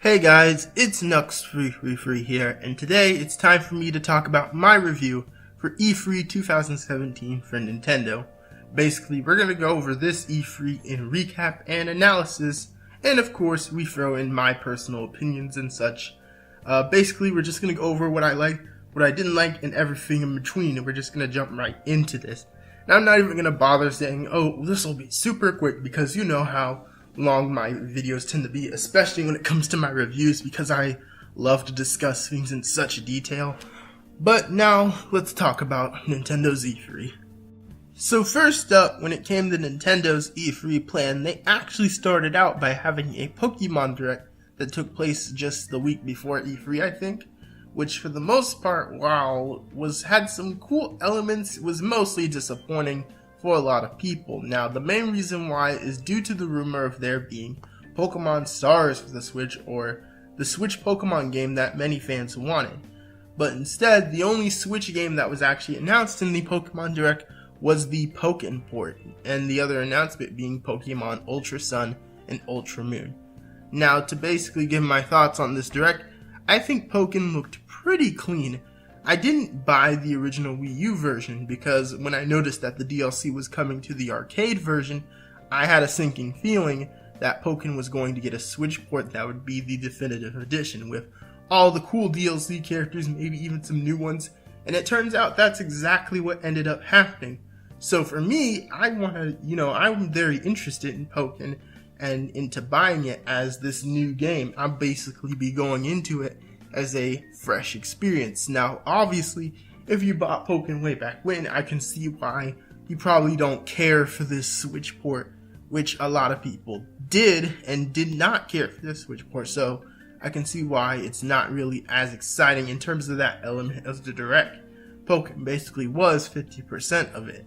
Hey guys, it's Nux333 here, and today it's time for me to talk about my review for E3 2017 for Nintendo. Basically, we're going to go over this E3 in recap and analysis, and of course, we throw in my personal opinions and such. Basically, we're just going to go over what I liked, what I didn't like, and everything in between, and we're just going to jump right into this. Now, I'm not even going to bother saying, oh, this will be super quick, because you know how long my videos tend to be, especially when it comes to my reviews, because I love to discuss things in such detail. But now, let's talk about Nintendo's E3. So first up, when it came to Nintendo's E3 plan, they actually started out by having a Pokémon Direct that took place just the week before E3, I think, which for the most part, while had some cool elements, was mostly disappointing for a lot of people. Now, the main reason why is due to the rumor of there being Pokemon Stars for the Switch, or the Switch Pokemon game that many fans wanted. But instead, the only Switch game that was actually announced in the Pokemon Direct was the Pokken port, and the other announcement being Pokemon Ultra Sun and Ultra Moon. Now, to basically give my thoughts on this Direct, I think Pokken looked pretty clean. I didn't buy the original Wii U version because when I noticed that the DLC was coming to the arcade version, I had a sinking feeling that Pokken was going to get a Switch port that would be the definitive edition with all the cool DLC characters, maybe even some new ones, and it turns out that's exactly what ended up happening. So for me, I'm very interested in Pokken and into buying it as this new game. I'll basically be going into it as a fresh experience. Now, obviously, if you bought Pokken way back when, I can see why you probably don't care for this Switch port, which a lot of people did and did not care for this Switch port, so I can see why it's not really as exciting in terms of that element as the Direct. Pokken basically was 50% of it.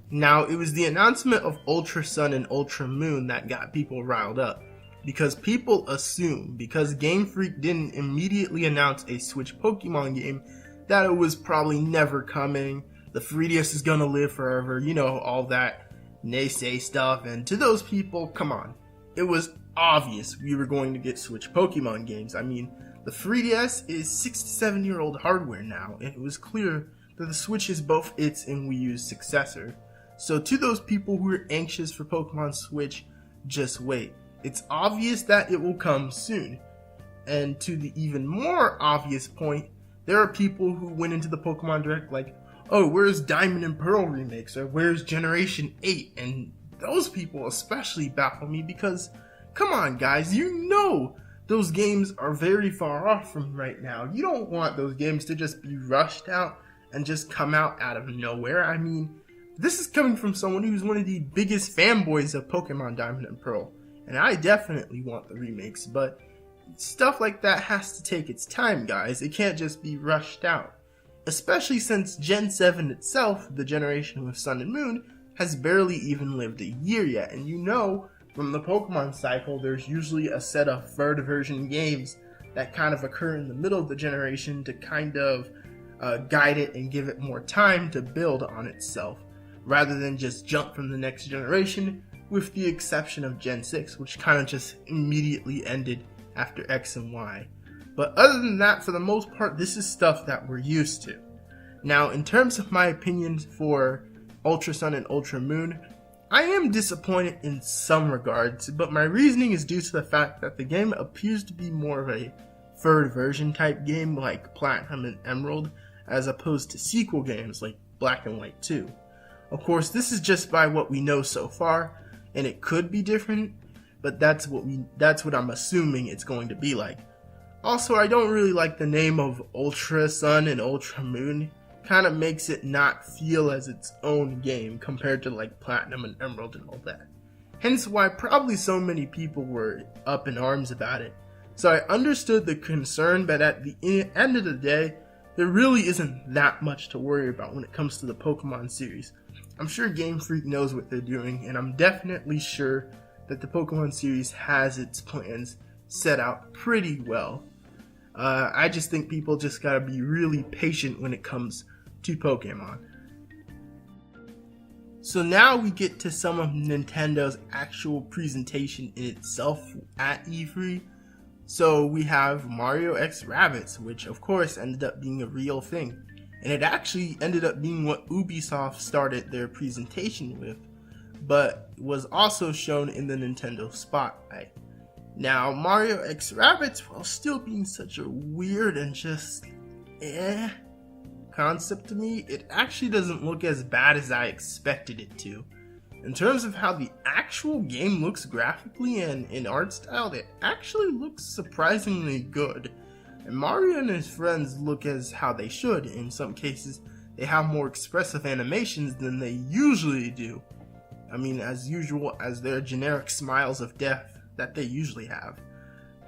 Now, it was the announcement of Ultra Sun and Ultra Moon that got people riled up, because people assume, because Game Freak didn't immediately announce a Switch Pokemon game, that it was probably never coming, the 3DS is gonna live forever, all that naysay stuff, and to those people, come on, it was obvious we were going to get Switch Pokemon games. I mean, the 3DS is 6 to 7 year old hardware now, and it was clear that the Switch is both its and Wii U's successor. So to those people who are anxious for Pokemon Switch, just wait. It's obvious that it will come soon. And to the even more obvious point, there are people who went into the Pokemon Direct like, oh, where's Diamond and Pearl remakes, or where's Generation 8? And those people especially baffle me because, come on guys, those games are very far off from right now. You don't want those games to just be rushed out and just come out of nowhere. I mean, this is coming from someone who's one of the biggest fanboys of Pokemon Diamond and Pearl. And I definitely want the remakes, but stuff like that has to take its time, guys. It can't just be rushed out. Especially since Gen 7 itself, the generation with Sun and Moon, has barely even lived a year yet. And from the Pokemon cycle, there's usually a set of third version games that kind of occur in the middle of the generation to kind of guide it and give it more time to build on itself, rather than just jump from the next generation, with the exception of Gen 6, which kind of just immediately ended after X and Y. But other than that, for the most part, this is stuff that we're used to. Now, in terms of my opinions for Ultra Sun and Ultra Moon, I am disappointed in some regards, but my reasoning is due to the fact that the game appears to be more of a third version type game like Platinum and Emerald, as opposed to sequel games like Black and White 2. Of course, this is just by what we know so far, and it could be different, but that's what I'm assuming it's going to be like. Also, I don't really like the name of Ultra Sun and Ultra Moon. Kind of makes it not feel as its own game compared to like Platinum and Emerald and all that. Hence why probably so many people were up in arms about it. So I understood the concern, but at the end of the day, there really isn't that much to worry about when it comes to the Pokemon series. I'm sure Game Freak knows what they're doing, and I'm definitely sure that the Pokemon series has its plans set out pretty well. I just think people just gotta be really patient when it comes to Pokemon. So now we get to some of Nintendo's actual presentation in itself at E3. So we have Mario X Rabbids, which of course ended up being a real thing. And it actually ended up being what Ubisoft started their presentation with, but was also shown in the Nintendo Spotlight. Now, Mario X Rabbids, while still being such a weird and just concept to me, it actually doesn't look as bad as I expected it to. In terms of how the actual game looks graphically and in art style, it actually looks surprisingly good. And Mario and his friends look as how they should. In some cases, they have more expressive animations than they usually do. I mean, as usual, as their generic smiles of death that they usually have.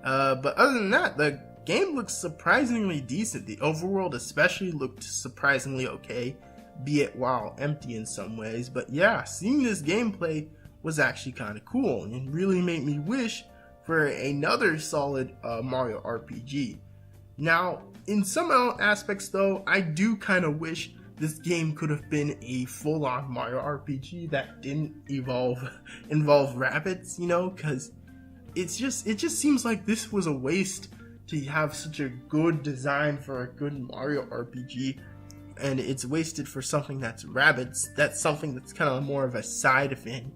But other than that, the game looks surprisingly decent. The overworld especially looked surprisingly okay, be it while empty in some ways. But yeah, seeing this gameplay was actually kind of cool and really made me wish for another solid Mario RPG. Now, in some aspects though, I do kind of wish this game could have been a full-on Mario RPG that didn't involve rabbits, you know, because it just seems like this was a waste to have such a good design for a good Mario RPG, and it's wasted for something that's rabbits. That's something that's kind of more of a side thing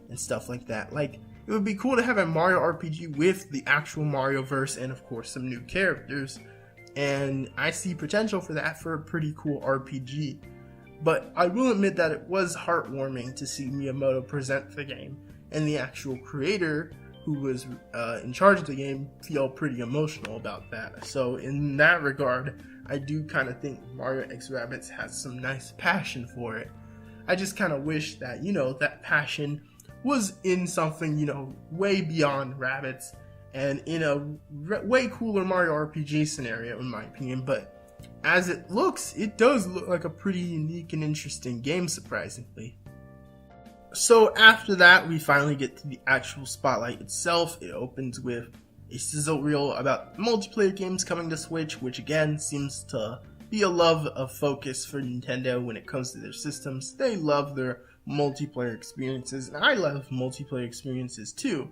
and stuff like that. Like, it would be cool to have a Mario RPG with the actual Mario verse and of course some new characters, and I see potential for that for a pretty cool RPG. But I will admit that it was heartwarming to see Miyamoto present the game and the actual creator who was in charge of the game feel pretty emotional about that. So in that regard, I do kind of think Mario X Rabbids has some nice passion for it. I just kind of wish that, you know, that passion was in something, you know, way beyond rabbits and in a way cooler Mario RPG scenario, in my opinion. But as it looks, it does look like a pretty unique and interesting game, surprisingly. So after that, we finally get to the actual spotlight itself. It opens with a sizzle reel about multiplayer games coming to Switch, which again seems to be a love of focus for Nintendo when it comes to their systems. They love their multiplayer experiences, and I love multiplayer experiences too.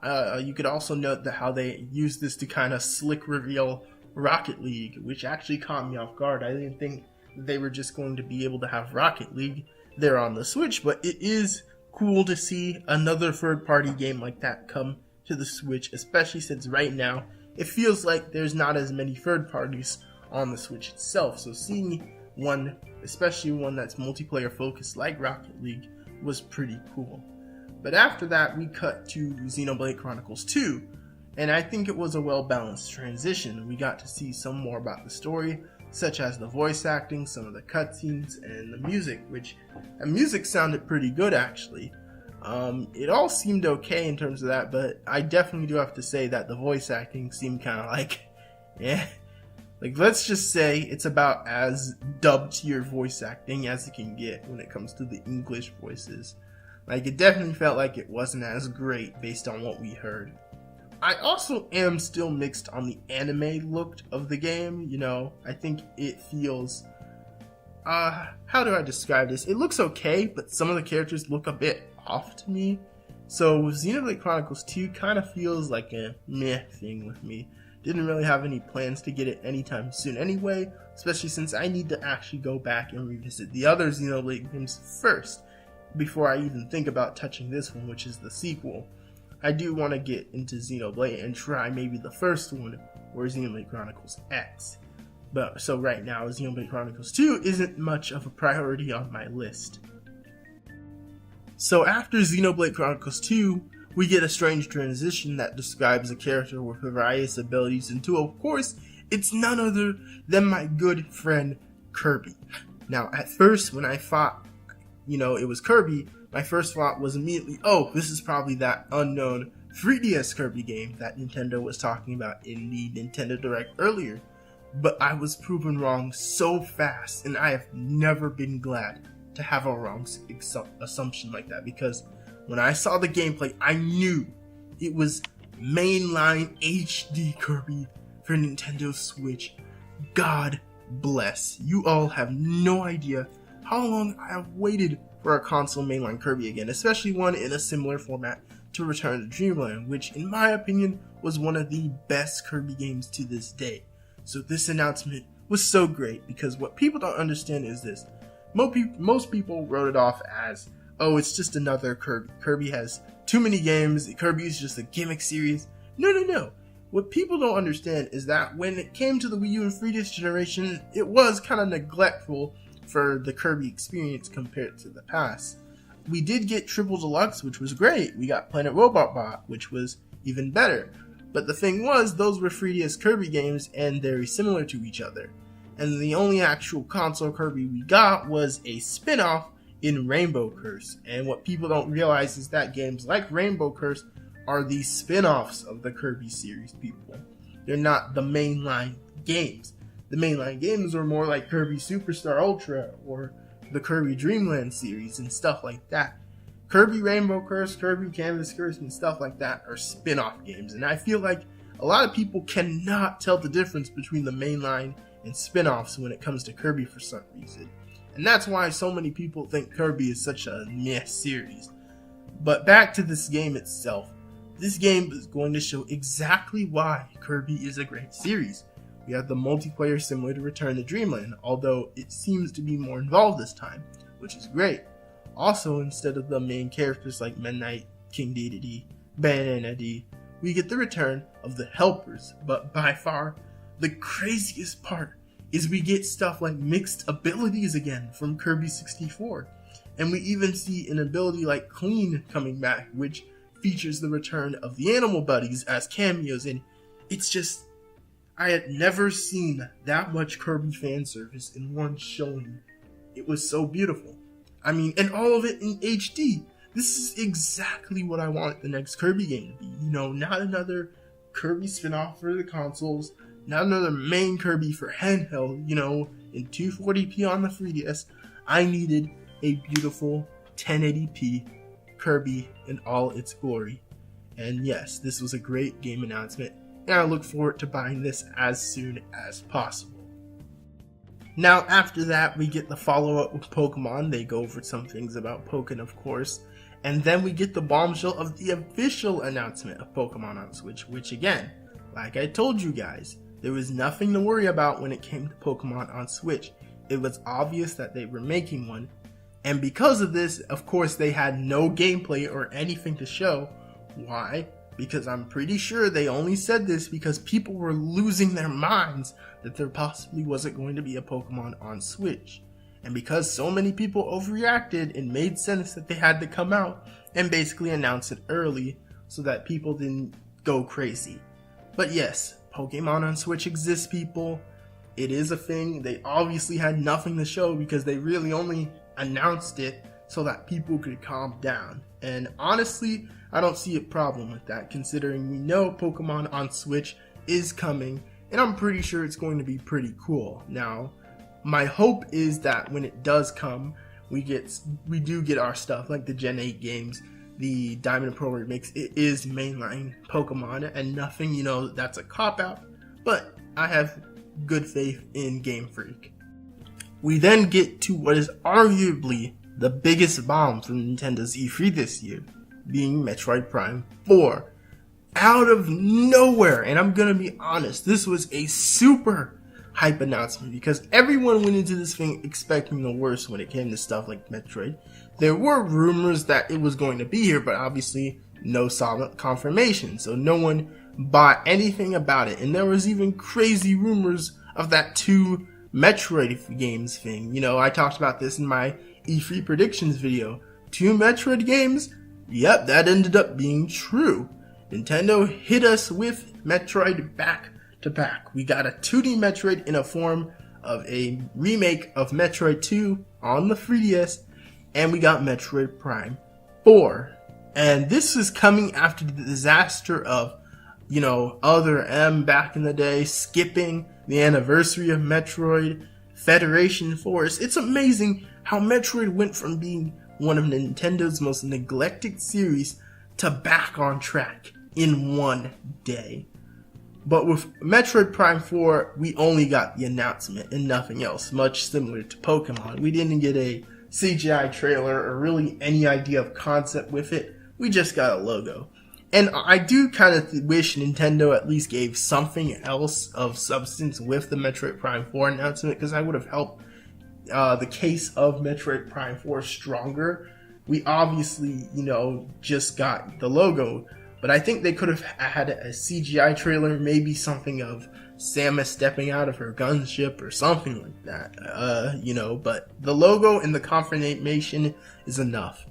You could also note that how they use this to kind of slick reveal Rocket League, which actually caught me off guard. I didn't think they were just going to be able to have Rocket League there on the Switch, but it is cool to see another third-party game like that come to the Switch, especially since right now it feels like there's not as many third parties on the Switch itself. So seeing one, especially one that's multiplayer focused like Rocket League, was pretty cool. But after that, we cut to Xenoblade Chronicles 2, and I think it was a well-balanced transition. We got to see some more about the story, such as the voice acting, some of the cutscenes, and the music, which the music sounded pretty good actually. It all seemed okay in terms of that, but I definitely do have to say that the voice acting seemed kind of like, like, let's just say it's about as dubbed tier voice acting as it can get when it comes to the English voices. Like, it definitely felt like it wasn't as great based on what we heard. I also am still mixed on the anime look of the game, you know. I think it feels, how do I describe this? It looks okay, but some of the characters look a bit off to me. So Xenoblade Chronicles 2 kind of feels like a meh thing with me. Didn't really have any plans to get it anytime soon anyway, especially since I need to actually go back and revisit the other Xenoblade games first, before I even think about touching this one, which is the sequel. I do want to get into Xenoblade and try maybe the first one, or Xenoblade Chronicles X. But so right now, Xenoblade Chronicles 2 isn't much of a priority on my list. So after Xenoblade Chronicles 2, we get a strange transition that describes a character with various abilities into, of course, it's none other than my good friend Kirby. Now, at first, when I thought, you know, it was Kirby, my first thought was immediately, oh, this is probably that unknown 3DS Kirby game that Nintendo was talking about in the Nintendo Direct earlier. But I was proven wrong so fast, and I have never been glad to have a wrong assumption like that, because when I saw the gameplay, I knew it was mainline HD Kirby for Nintendo Switch. God bless. You all have no idea how long I have waited for a console mainline Kirby again, especially one in a similar format to Return to Dreamland, which in my opinion was one of the best Kirby games to this day. So this announcement was so great because what people don't understand is this. Most people wrote it off as, oh, it's just another Kirby. Kirby has too many games. Kirby is just a gimmick series. No. What people don't understand is that when it came to the Wii U and 3DS generation, it was kind of neglectful for the Kirby experience compared to the past. We did get Triple Deluxe, which was great. We got Planet Robot Bot, which was even better. But the thing was, those were 3DS Kirby games and very similar to each other. And the only actual console Kirby we got was a spin-off in Rainbow Curse. And what people don't realize is that games like Rainbow Curse are the spin-offs of the Kirby series, people. They're not the mainline games. The mainline games are more like Kirby Superstar Ultra or the Kirby Dreamland series and stuff like that. Kirby Rainbow Curse, Kirby Canvas Curse, and stuff like that are spin-off games. And I feel like a lot of people cannot tell the difference between the mainline and spin-offs when it comes to Kirby for some reason. And that's why so many people think Kirby is such a meh series. But back to this game itself. This game is going to show exactly why Kirby is a great series. We have the multiplayer similar to Return to Dreamland, although it seems to be more involved this time, which is great. Also, instead of the main characters like Meta Knight, King Dedede, Banana D, we get the return of the helpers, but by far, the craziest part is we get stuff like mixed abilities again from Kirby 64, and we even see an ability like Clean coming back, which features the return of the Animal Buddies as cameos, and it's just, I had never seen that much Kirby fan service in one showing. It was so beautiful. I mean, and all of it in HD. This is exactly what I want the next Kirby game to be. You know, not another Kirby spin-off for the consoles, not another main Kirby for handheld, you know, in 240p on the 3DS. I needed a beautiful 1080p Kirby in all its glory. And yes, this was a great game announcement, and I look forward to buying this as soon as possible. Now after that, we get the follow-up with Pokemon. They go over some things about Pokken, of course, and then we get the bombshell of the official announcement of Pokemon on Switch, which again, like I told you guys, there was nothing to worry about when it came to Pokemon on Switch. It was obvious that they were making one, and because of this, of course, they had no gameplay or anything to show. Why? Because I'm pretty sure they only said this because people were losing their minds that there possibly wasn't going to be a Pokemon on Switch. And because so many people overreacted, it made sense that they had to come out and basically announce it early so that people didn't go crazy. But yes, Pokemon on Switch exists, people. It is a thing. They obviously had nothing to show because they really only announced it so that people could calm down. And honestly, I don't see a problem with that, considering we know Pokemon on Switch is coming, and I'm pretty sure it's going to be pretty cool. Now, my hope is that when it does come, we do get our stuff, like the Gen 8 games, the Diamond Pro Remix. It is mainline Pokemon, and nothing, you know, that's a cop-out, but I have good faith in Game Freak. We then get to what is arguably the biggest bomb from Nintendo's E3 this year, being Metroid Prime 4. Out of nowhere, and I'm gonna be honest, this was a super hype announcement because everyone went into this thing expecting the worst when it came to stuff like Metroid. There were rumors that it was going to be here, but obviously no solid confirmation, so no one bought anything about it. And there was even crazy rumors of that 2 Metroid games thing. You know, I talked about this in my E3 predictions video. 2 Metroid games? Yep, that ended up being true. Nintendo hit us with Metroid back to back. We got a 2D Metroid in a form of a remake of Metroid 2 on the 3DS, and we got Metroid Prime 4. And this is coming after the disaster of, you know, Other M back in the day, skipping the anniversary of Metroid, Federation Force. It's amazing how Metroid went from being one of Nintendo's most neglected series to back on track in one day. But with Metroid Prime 4, we only got the announcement and nothing else, much similar to Pokemon. We didn't get a CGI trailer or really any idea of concept with it. we just got a logo. And I do kind of wish Nintendo at least gave something else of substance with the Metroid Prime 4 announcement, because I would have helped the case of Metroid Prime 4 stronger. We obviously, just got the logo, but I think they could have had a CGI trailer, maybe something of Samus stepping out of her gunship or something like that, but the logo and the confirmation is enough.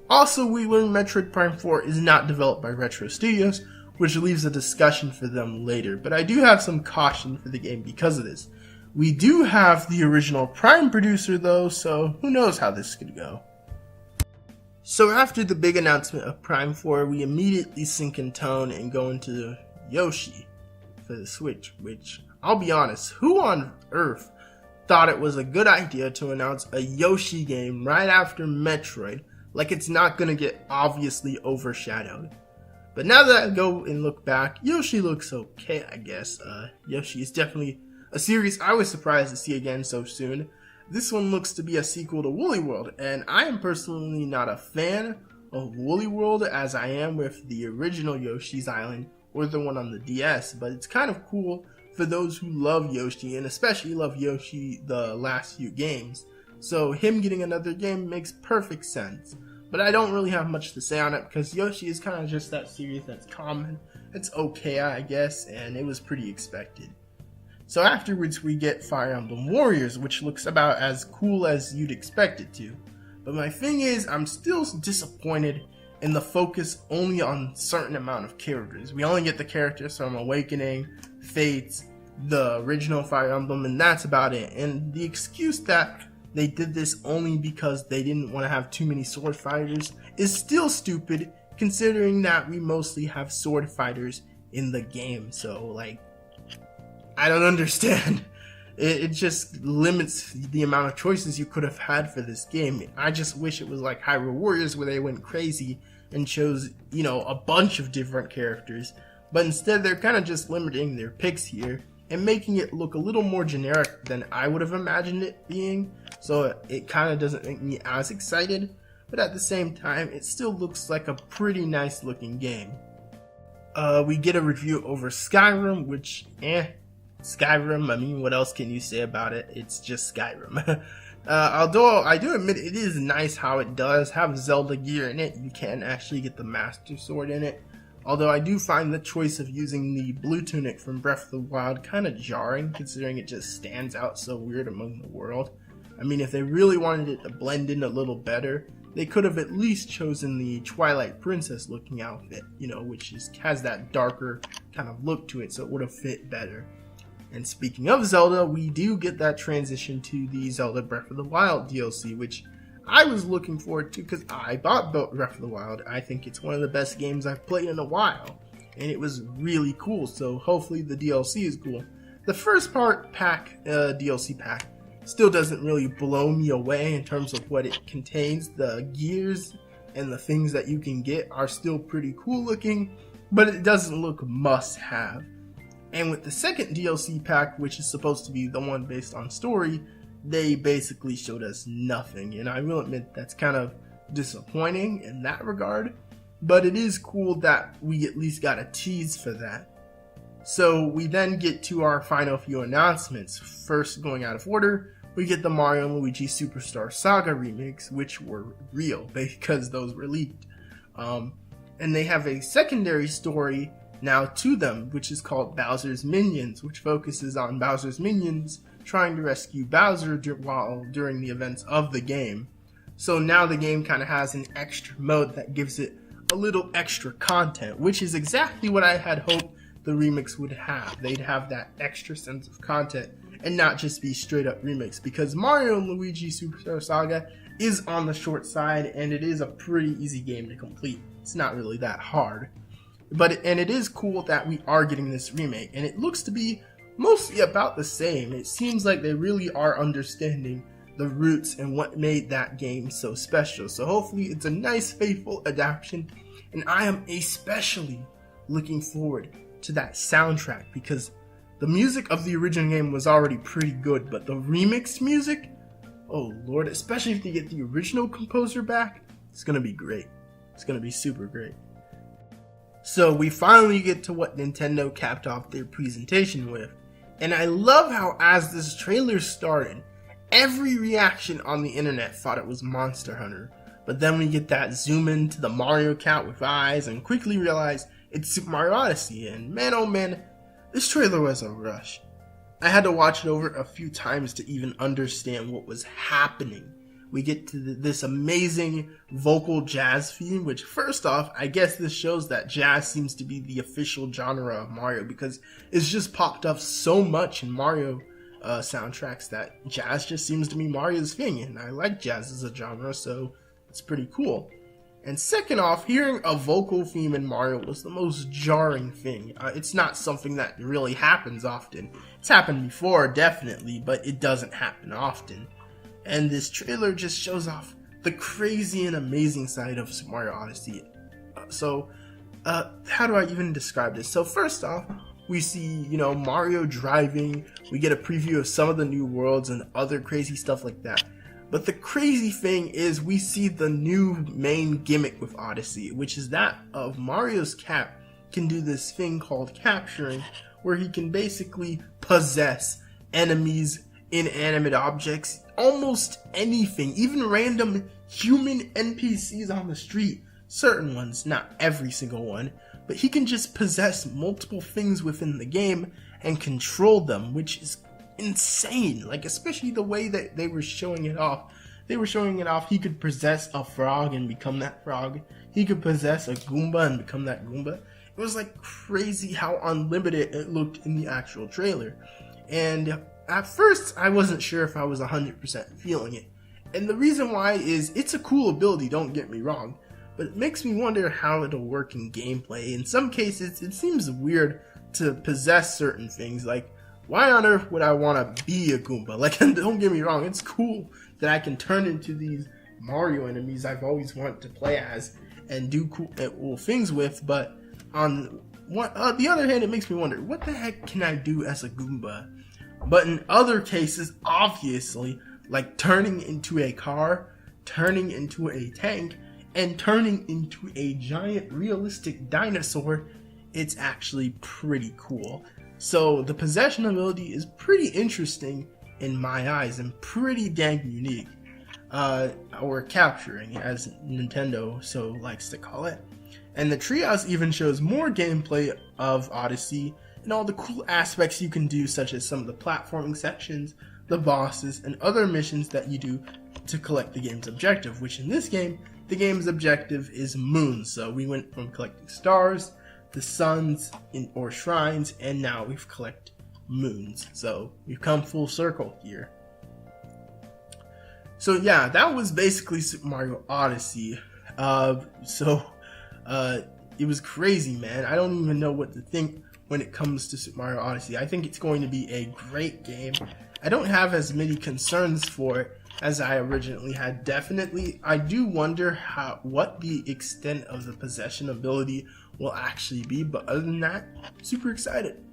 Also, we learned Metroid Prime 4 is not developed by Retro Studios, which leaves a discussion for them later, but I do have some caution for the game because of this. We do have the original Prime producer though, so who knows how this could go. So after the big announcement of Prime 4, we immediately sink in tone and go into Yoshi for the Switch, which, I'll be honest, who on earth thought it was a good idea to announce a Yoshi game right after Metroid, like it's not gonna get obviously overshadowed? But now that I go and look back, Yoshi looks okay, I guess. Yoshi is definitely a series I was surprised to see again so soon. This one looks to be a sequel to Woolly World, and I am personally not a fan of Woolly World as I am with the original Yoshi's Island or the one on the DS, but it's kind of cool for those who love Yoshi, and especially love Yoshi the last few games. So him getting another game makes perfect sense. But I don't really have much to say on it because Yoshi is kind of just that series that's common. It's okay, I guess, and it was pretty expected. So afterwards we get Fire Emblem Warriors, which looks about as cool as you'd expect it to. But my thing is, I'm still disappointed in the focus only on certain amount of characters. We only get the characters from Awakening, Fates, the original Fire Emblem, and that's about it. And the excuse that they did this only because they didn't want to have too many sword fighters is still stupid, considering that we mostly have sword fighters in the game. So, I don't understand. It just limits the amount of choices you could have had for this game. I just wish it was like Hyrule Warriors, where they went crazy and chose, a bunch of different characters. But instead, they're kind of just limiting their picks here and making it look a little more generic than I would have imagined it being. So it kind of doesn't make me as excited, but at the same time, it still looks like a pretty nice looking game. We get a review over Skyrim, which, Skyrim, what else can you say about it? It's just Skyrim. Although I do admit it is nice how it does have Zelda gear in it. You can actually get the Master Sword in it. Although I do find the choice of using the blue tunic from Breath of the Wild kind of jarring, considering it just stands out so weird among the world. If they really wanted it to blend in a little better, they could have at least chosen the Twilight Princess looking outfit, which has that darker kind of look to it, so it would have fit better. And speaking of Zelda, we do get that transition to the Zelda Breath of the Wild DLC, which I was looking forward to because I bought Breath of the Wild. I think it's one of the best games I've played in a while, and it was really cool, so hopefully the DLC is cool. The first part DLC pack still doesn't really blow me away in terms of what it contains. The gears and the things that you can get are still pretty cool looking, but it doesn't look must have. And with the second DLC pack, which is supposed to be the one based on story, they basically showed us nothing. And I will admit that's kind of disappointing in that regard, but it is cool that we at least got a tease for that. So we then get to our final few announcements. First, going out of order, we get the Mario & Luigi Superstar Saga remakes, which were real because those were leaked. And they have a secondary story now to them, which is called Bowser's Minions, which focuses on Bowser's minions trying to rescue Bowser during the events of the game. So now the game kind of has an extra mode that gives it a little extra content, which is exactly what I had hoped the remix would have. They'd have that extra sense of content and not just be straight up remix, because Mario & Luigi Superstar Saga is on the short side and it is a pretty easy game to complete. It's not really that hard. And it is cool that we are getting this remake, and it looks to be mostly about the same. It seems like they really are understanding the roots and what made that game so special. So hopefully it's a nice, faithful adaptation, and I am especially looking forward to that soundtrack, because the music of the original game was already pretty good, but the remixed music, oh lord, especially if they get the original composer back, it's gonna be great. It's going to be super great. So we finally get to what Nintendo capped off their presentation with. And I love how as this trailer started, every reaction on the internet thought it was Monster Hunter. But then we get that zoom into the Mario cat with eyes and quickly realize it's Super Mario Odyssey. And man oh man, this trailer was a rush. I had to watch it over a few times to even understand what was happening. We get to this amazing vocal jazz theme, which first off, I guess this shows that jazz seems to be the official genre of Mario because it's just popped up so much in Mario soundtracks that jazz just seems to be Mario's thing, and I like jazz as a genre, so it's pretty cool. And second off, hearing a vocal theme in Mario was the most jarring thing. It's not something that really happens often. It's happened before, definitely, but it doesn't happen often. And this trailer just shows off the crazy and amazing side of Super Mario Odyssey. How do I even describe this? So first off, we see, Mario driving, we get a preview of some of the new worlds and other crazy stuff like that. But the crazy thing is we see the new main gimmick with Odyssey, which is that of Mario's cat can do this thing called capturing, where he can basically possess enemies, inanimate objects, almost anything, even random human NPCs on the street. Certain ones, not every single one, but he can just possess multiple things within the game and control them, which is insane. Like, especially the way that they were showing it off. They were showing it off. He could possess a frog and become that frog. He could possess a Goomba and become that Goomba. It was like crazy how unlimited it looked in the actual trailer. And at first, I wasn't sure if I was 100% feeling it. And the reason why is it's a cool ability, don't get me wrong, but it makes me wonder how it'll work in gameplay. In some cases, it seems weird to possess certain things. Like, why on earth would I want to be a Goomba? Like, don't get me wrong, it's cool that I can turn into these Mario enemies I've always wanted to play as and do cool things with, but on the other hand, it makes me wonder, what the heck can I do as a Goomba? But in other cases, obviously, like turning into a car, turning into a tank, and turning into a giant realistic dinosaur, it's actually pretty cool. So the possession ability is pretty interesting in my eyes and pretty dang unique. Or capturing, as Nintendo so likes to call it. And the Treehouse even shows more gameplay of Odyssey and all the cool aspects you can do, such as some of the platforming sections, the bosses, and other missions that you do to collect the game's objective, which in this game, the game's objective is moons. So we went from collecting stars, the suns, or shrines, and now we've collected moons. So we've come full circle here. So yeah, that was basically Super Mario Odyssey. It was crazy, man. I don't even know what to think when it comes to Super Mario Odyssey. I think it's going to be a great game. I don't have as many concerns for it as I originally had. Definitely, I do wonder what the extent of the possession ability will actually be, but other than that, super excited.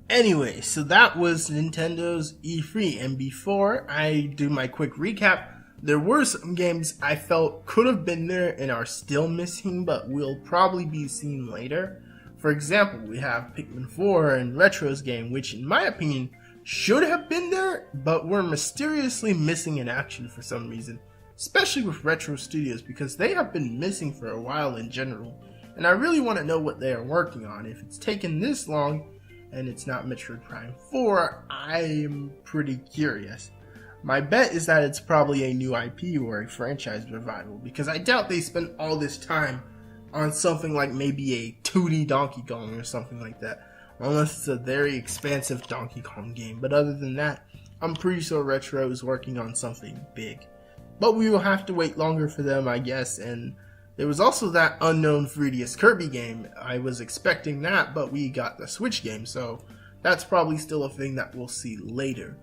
Anyway, so that was Nintendo's E3, and before I do my quick recap, there were some games I felt could have been there and are still missing, but will probably be seen later. For example, we have Pikmin 4 and Retro's game, which in my opinion should have been there, but were mysteriously missing in action for some reason, especially with Retro Studios, because they have been missing for a while in general, and I really want to know what they are working on. If it's taken this long and it's not Metroid Prime 4, I am pretty curious. My bet is that it's probably a new IP or a franchise revival, because I doubt they spent all this time on something like maybe a 2D Donkey Kong or something like that, unless it's a very expansive Donkey Kong game. But other than that, I'm pretty sure Retro is working on something big. But we will have to wait longer for them, I guess. And there was also that unknown 3DS Kirby game. I was expecting that, but we got the Switch game, so that's probably still a thing that we'll see later.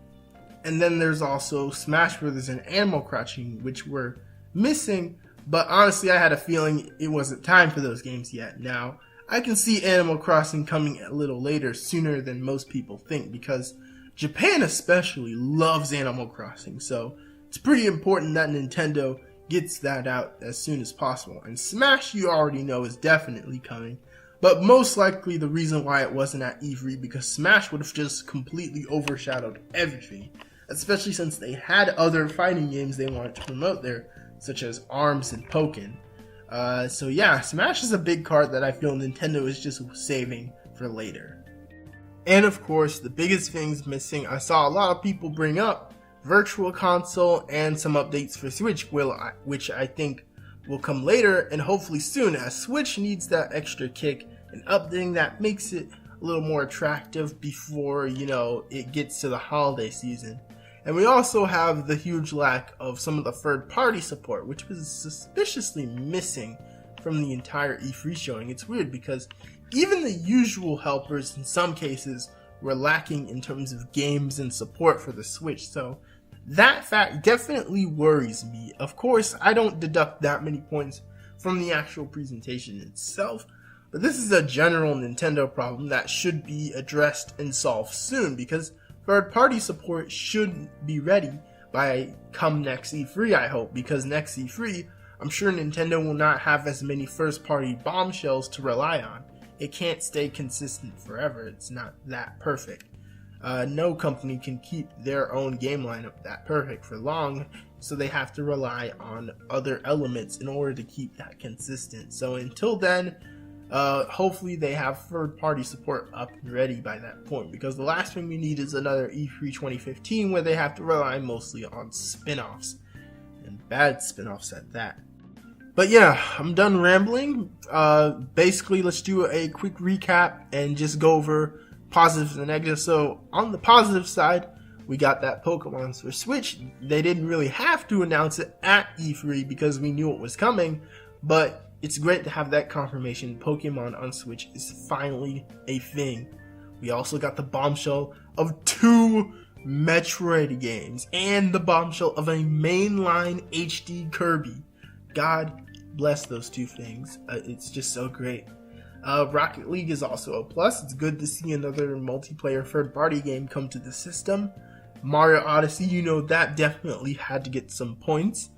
And then there's also Smash Bros. And Animal Crossing, which were missing, but honestly I had a feeling it wasn't time for those games yet. Now, I can see Animal Crossing coming a little later, sooner than most people think, because Japan especially loves Animal Crossing, so it's pretty important that Nintendo gets that out as soon as possible. And Smash, you already know, is definitely coming. But most likely the reason why it wasn't at E3 because Smash would have just completely overshadowed everything. Especially since they had other fighting games they wanted to promote there, such as ARMS and Pokken. So yeah, Smash is a big card that I feel Nintendo is just saving for later. And of course, the biggest things missing, I saw a lot of people bring up Virtual Console and some updates for Switch, which I think will come later and hopefully soon, as Switch needs that extra kick and updating that makes it a little more attractive before, it gets to the holiday season. And we also have the huge lack of some of the third-party support, which was suspiciously missing from the entire E3 showing. It's weird because even the usual helpers in some cases were lacking in terms of games and support for the Switch, so that fact definitely worries me. Of course, I don't deduct that many points from the actual presentation itself, but this is a general Nintendo problem that should be addressed and solved soon because third-party support should be ready by come next E3, I hope, because next E3, I'm sure Nintendo will not have as many first-party bombshells to rely on. It can't stay consistent forever. It's not that perfect. No company can keep their own game lineup that perfect for long, so they have to rely on other elements in order to keep that consistent. So until then, hopefully they have third-party support up and ready by that point, because the last thing we need is another E3 2015 where they have to rely mostly on spin-offs, and bad spin-offs at that. But yeah, I'm done rambling. Basically, let's do a quick recap and just go over positives and negatives. So on the positive side, we got that Pokémon for Switch. They didn't really have to announce it at E3 because we knew it was coming, but it's great to have that confirmation. Pokemon on Switch is finally a thing. We also got the bombshell of 2 Metroid games and the bombshell of a mainline HD Kirby. God bless those 2 things. It's just so great. Rocket League is also a plus. It's good to see another multiplayer third-party game come to the system. Mario Odyssey, that definitely had to get some points.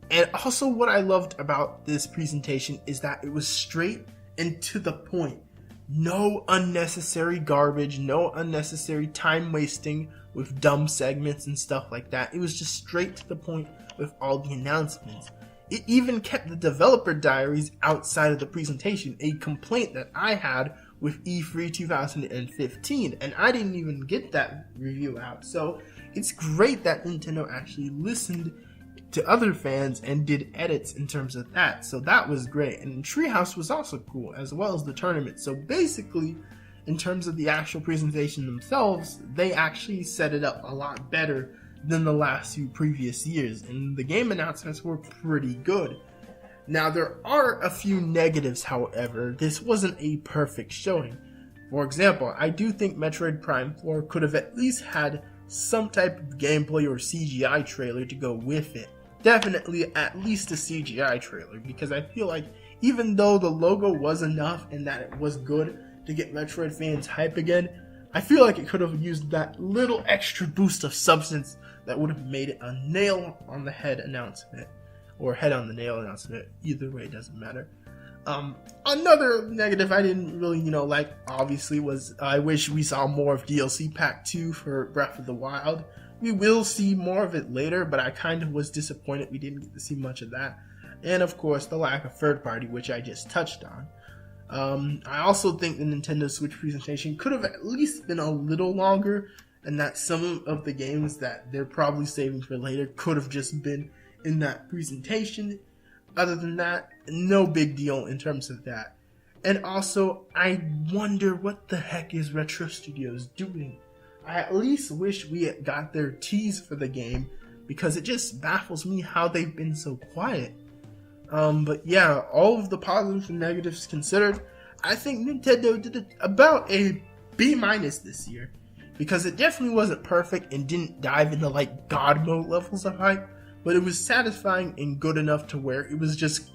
And also what I loved about this presentation is that it was straight and to the point. No unnecessary garbage, no unnecessary time wasting with dumb segments and stuff like that. It was just straight to the point with all the announcements. It even kept the developer diaries outside of the presentation, a complaint that I had with E3 2015, and I didn't even get that review out. So it's great that Nintendo actually listened to other fans and did edits in terms of that. So that was great. And Treehouse was also cool, as well as the tournament. So basically, in terms of the actual presentation themselves, they actually set it up a lot better than the last 2 previous years, and the game announcements were pretty good. Now, there are a few negatives, however. This wasn't a perfect showing. For example, I do think Metroid Prime 4 could have at least had some type of gameplay or CGI trailer to go with it. Definitely at least a CGI trailer, because I feel like even though the logo was enough and that it was good to get Metroid fans hype again, I feel like it could have used that little extra boost of substance that would have made it a nail on the head announcement, or head on the nail announcement. Either way, it doesn't matter. Another negative I didn't really, like, obviously, was I wish we saw more of DLC Pack 2 for Breath of the Wild. We will see more of it later, but I kind of was disappointed we didn't get to see much of that. And of course, the lack of third party, which I just touched on. I also think the Nintendo Switch presentation could have at least been a little longer, and that some of the games that they're probably saving for later could have just been in that presentation. Other than that, no big deal in terms of that. And also, I wonder what the heck is Retro Studios doing? I at least wish we had got their tease for the game, because it just baffles me how they've been so quiet. But yeah, all of the positives and negatives considered, I think Nintendo did about a B- this year, because it definitely wasn't perfect and didn't dive into like God mode levels of hype, but it was satisfying and good enough to where it was just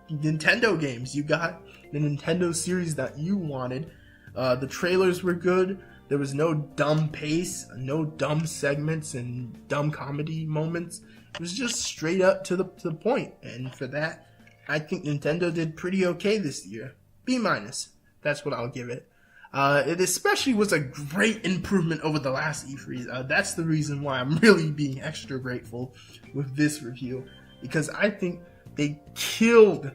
Nintendo games. You got the Nintendo series that you wanted. The trailers were good. There was no dumb pace, no dumb segments and dumb comedy moments. It was just straight up to the point. And for that, I think Nintendo did pretty okay this year. B-. That's what I'll give it. It especially was a great improvement over the last E3. That's the reason why I'm really being extra grateful with this review. Because I think they killed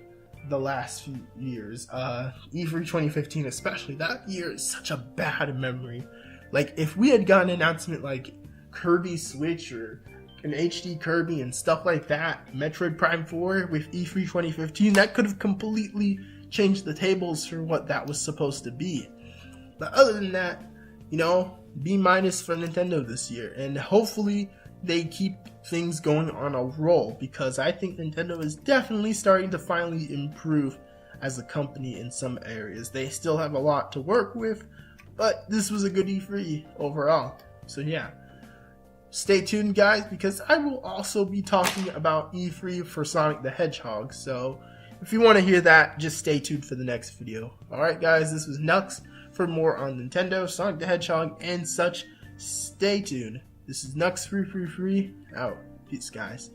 the last few years. E3 2015 especially. That year is such a bad memory. Like, if we had gotten an announcement like Kirby Switch or an HD Kirby and stuff like that, Metroid Prime 4 with E3 2015, that could have completely changed the tables for what that was supposed to be. But other than that, B- for Nintendo this year. And hopefully they keep things going on a roll, because I think Nintendo is definitely starting to finally improve as a company in some areas. They still have a lot to work with, but this was a good E3 overall. So yeah, stay tuned guys, because I will also be talking about E3 for Sonic the Hedgehog. So if you want to hear that, just stay tuned for the next video. Alright guys, this was Nux. For more on Nintendo, Sonic the Hedgehog, and such, stay tuned. This is Nux333 out. Peace, guys.